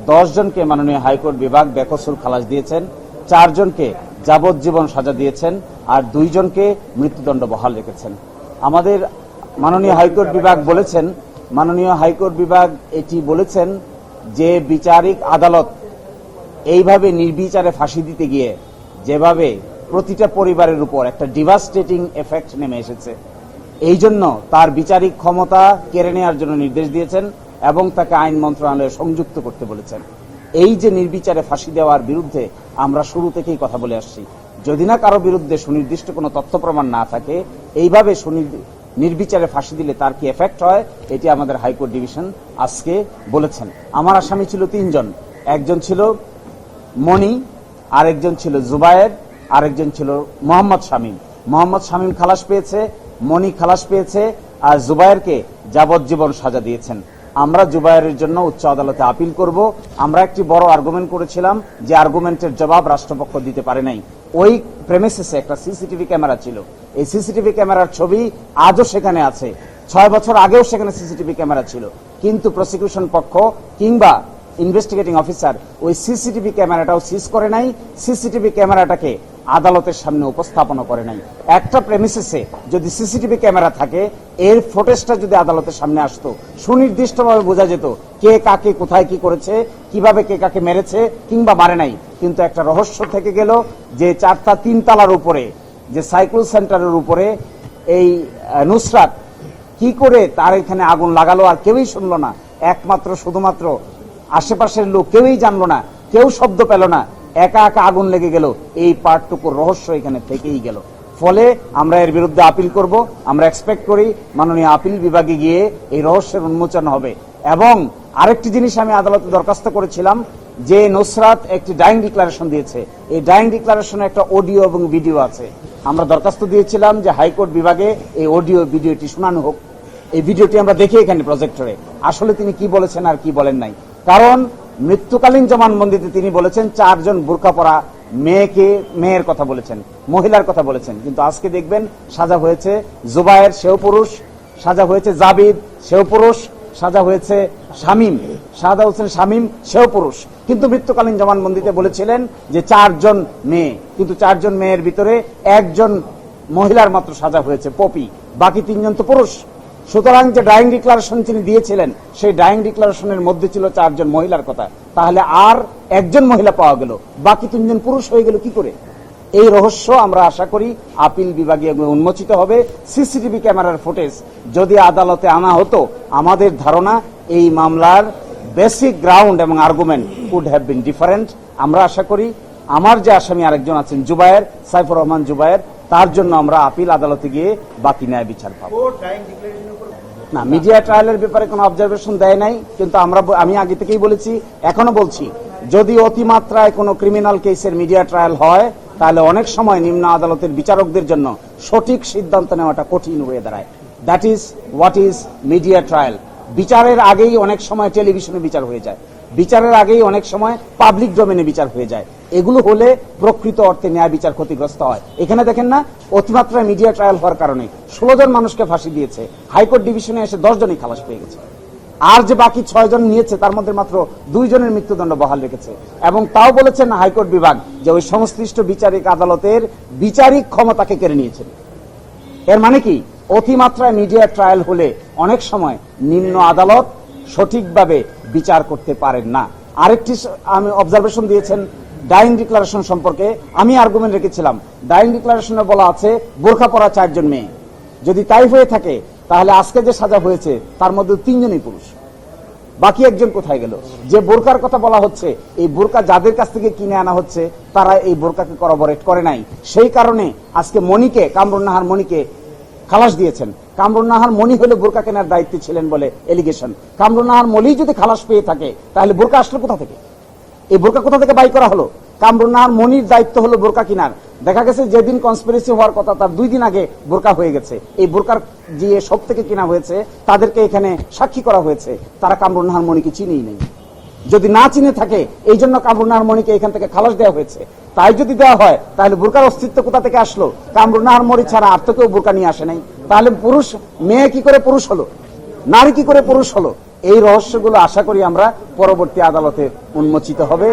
10 জনকে মাননীয় হাইকোর্ট বিভাগ বেকসুর খালাস দিয়েছেন, 4 জনকে যাবজ্জীবন সাজা দিয়েছেন, আর 2 জনকে মৃত্যুদণ্ড বহাল রেখেছেন। আমাদের মাননীয় হাইকোর্ট বিভাগ এটি বলেছেন যে বিচারিক আদালত এইভাবে নির্বিচারে ফাঁসি দিতে গিয়ে যেভাবে প্রতিটা পরিবারের উপর একটা ডিভাস্টেটিং এফেক্ট নেমে এসেছে, এই জন্য তার বিচারিক ক্ষমতা কেড়ে নেওয়ার জন্য নির্দেশ দিয়েছেন এবং তাকে আইন মন্ত্রণালয়ে সংযুক্ত করতে বলেছেন। এই যে নির্বিচারে ফাঁসি দেওয়ার বিরুদ্ধে আমরা শুরু থেকেই কথা বলে আসছি। যদি না কারো বিরুদ্ধে সুনির্দিষ্ট কোনো তথ্য প্রমাণ না থাকে, এইভাবে নির্বিচারে ফাঁসি দিলে তার কি এফেক্ট হয়, এটি আমাদের হাইকোর্ট ডিভিশন আজকে বলেছেন। আমার আসামি ছিল 3 জন, একজন ছিল মনি, আরেকজন ছিল জুবায়ের, আরেকজন ছিল মোহাম্মদ শামীম। মোহাম্মদ শামীম খালাস পেয়েছে, মনি খালাস পেয়েছে, আর জুবায়েরকে যাবজ্জীবন সাজা দিয়েছেন। আমরা জুবায়েরের জন্য উচ্চ আদালতে আপিল করব। আমরা একটি বড় আর্গুমেন্ট করেছিলাম, যে আর্গুমেন্টের জবাব রাষ্ট্রপক্ষ দিতে পারে নাই। ওই প্রেমিসেসে একটা সিসিটিভি ক্যামেরা ছিল, এই সিসিটিভি ক্যামেরার ছবি আজও সেখানে আছে। 6 বছর আগেও সেখানে সিসিটিভি ক্যামেরা ছিল, কিন্তু প্রসিকিউশন পক্ষ কিংবা ইনভেস্টিগেটিং অফিসার ওই সিসিটিভি ক্যামেরাটাও সিজ করে নাই, সিসিটিভি ক্যামেরাটাকে আদালতের সামনে উপস্থাপন করে নাই। একটা প্রেমিসেসে যদি সিসিটিভি ক্যামেরা থাকে, এর ফুটেজটা যদি আদালতের সামনে আসতো, সুনির্দিষ্টভাবে বোঝা যেত কে কাকে কোথায় কি করেছে, কিভাবে কে কাকে মেরেছে কিংবা মারে নাই। কিন্তু একটা রহস্য থেকে গেল যে 3 তলার উপরে, যে সাইকেল সেন্টারের উপরে এই নুসরাত কি করে তার এখানে আগুন লাগালো আর কেউই শুনলো না। একমাত্র শুধুমাত্র আশেপাশের লোক কেউই জানলো না, কেউ শব্দ পেল না, একা একা আগুন লেগে গেল। এই পার্টটুকুর রহস্য এখানে থেকেই গেল। ফলে আমরা এর বিরুদ্ধে আপিল করব। আমরা এক্সপেক্ট করি মাননীয় আপিল বিভাগে গিয়ে এই রহস্যের উন্মোচন হবে। এবং আরেকটি জিনিস আমি আদালতে দরখাস্ত করেছিলাম, যে নুসরাত একটি ডাইং ডিক্লারেশন দিয়েছে, এই ডাইং ডিক্লারেশনে একটা অডিও এবং ভিডিও আছে। আমরা দরখাস্ত দিয়েছিলাম যে হাইকোর্ট বিভাগে এই অডিও ভিডিওটি শোনানো হোক। এই ভিডিওটি আমরা দেখি এখানে প্রজেক্টরে, আসলে তিনি কি বলেছেন আর কি বলেন নাই। কারণ মৃত্যুকালীন জবানবন্দিতে তিনি বলেছেন 4 জন বোরকা পরা মেয়ের কথা বলেছেন, মহিলার কথা বলেছেন। কিন্তু আজকে দেখবেন সাজা হয়েছে জুবায়ের, সেও পুরুষ, সাজা হয়েছে জাবিদ, সেও পুরুষ, সাজা হয়েছে শামীম, সেও পুরুষ। কিন্তু মৃত্যুকালীন জবানবন্দিতে বলেছিলেন যে 4 জন মেয়ে, কিন্তু 4 জন মেয়ের ভিতরে 1 জন মহিলার মাত্র সাজা হয়েছে পপি, বাকি 3 জন তো পুরুষ। সুতরাং যে ডাইং ডিক্লারেশন তিনি দিয়েছিলেন, সেই ডাইং ডিক্লারেশনের মধ্যে ছিল 4 জন মহিলার কথা, তাহলে আর 1 জন মহিলা পাওয়া গেল, বাকি 3 জন পুরুষ হয়ে গেল কি করে? এই রহস্য আমরা আশা করি আপিল বিভাগে উন্মোচিত হবে। সিসিটিভি ক্যামেরার ফুটেজ যদি আদালতে আনা হতো, আমাদের ধারণা এই মামলার বেসিক গ্রাউন্ড এবং argument could have been different. আমরা আশা করি আমার যে আসামি আরেকজন আছেন জুবায়ের, সাইফুর রহমান জুবায়ের, তার জন্য আমরা আপিল আদালতে গিয়ে বাকি ন্যায় বিচার পাবো। না, মিডিয়া ট্রায়ালের ব্যাপারে কোনো অবজারভেশন দেয় নাই, কিন্তু আমি আগে থেকেই বলেছি, এখনো বলছি, যদি অতিমাত্রায় কোনো ক্রিমিনাল কেসের মিডিয়া ট্রায়াল হয়, তাহলে অনেক সময় নিম্ন আদালতের বিচারকদের জন্য সঠিক সিদ্ধান্ত নেওয়াটা কঠিন হয়ে দাঁড়ায়। That is what is media trial. বিচারের আগেই অনেক সময় টেলিভিশনে বিচার হয়ে যায়, বিচারের আগেই অনেক সময় পাবলিক ডোমেনে বিচার হয়ে যায়। এগুলো হলে প্রকৃত অর্থে ন্যায় বিচার ক্ষতিগ্রস্ত হয়। এখানে দেখেন না, অতিমাত্রায় মিডিয়া ট্রায়াল হওয়ার কারণে 16 জন মানুষকে ফাঁসি দিয়েছে, হাইকোর্ট ডিভিশনে এসে 10 জনই খালাস পেয়ে গেছে। আর যে বাকি 6 জন নিয়েছে, তার মধ্যে মাত্র 2 জনের মৃত্যুদণ্ড বহাল রেখেছে। এবং তাও বলেছেন হাইকোর্ট বিভাগ যে ওই সংশ্লিষ্ট বিচারিক আদালতের বিচারিক ক্ষমতাকে কেড়ে নিয়েছেন। এর মানে কি, অতিমাত্রায় মিডিয়া ট্রায়াল হলে অনেক সময় নিম্ন আদালত সঠিকভাবে বিচার করতে পারেন না। আরেকটি আমি অবজারভেশন দিয়েছেন ডাইং ডিক্লারেশন সম্পর্কে, আমি আর্গুমেন্ট রেখেছিলাম, ডাইং ডিক্লারেশনে বলা আছে বোরকা পরা 4 জন মেয়ে। যদি তাই হয়ে থাকে, তাহলে আজকে যে সাজা হয়েছে তার মধ্যে 3 জনই পুরুষ, বাকি 1 জন কোথায় গেল? যে বোরকার কথা বলা হচ্ছে, এই বোরকা যাদের কাছ থেকে কিনে আনা হচ্ছে, তারা এই বোরকাকে করবরেট করে নাই। সেই কারণে আজকে কামরুন নাহার মনিকে খালাস দিয়েছেন। কামরুন নাহার মনি হলে বোরকা কেনার দায়িত্বে ছিলেন বলে এলিগেশন। কামরুন নাহার মনি যদি খালাস পেয়ে থাকে, তাহলে বোরকা আসলো কোথা থেকে? এই বোরকা কোথা থেকে বাই করা হলো? কামরুন নাহার মনির দায়িত্ব হলো বোরকা কিনার। দেখা গেছে যেদিন কনস্পিরেসি হওয়ার কথা, তার 2 দিন আগে বোরকা হয়ে গেছে। এই বোরকার যে সব থেকে কিনা হয়েছে, তাদেরকে এখানে সাক্ষী করা হয়েছে, তারা কামরুন নাহার মনিকে চিনেই নেই। যদি না চিনে থাকে, এই জন্য কামরুন নাহার মনিকে এখান থেকে খালাস দেওয়া হয়েছে। তাই যদি দেওয়া হয়, তাহলে বোরকার অস্তিত্ব কোথা থেকে আসলো? কামরুন নাহার মনি ছাড়া আর তো কেউ বোরকা নিয়ে আসে নাই। তাহলে মেয়ে কি করে পুরুষ হলো, নারী কি করে পুরুষ হলো? এই রহস্যগুলো আশা করি আমরা পরবর্তী আদালতে উন্মোচিত হবে।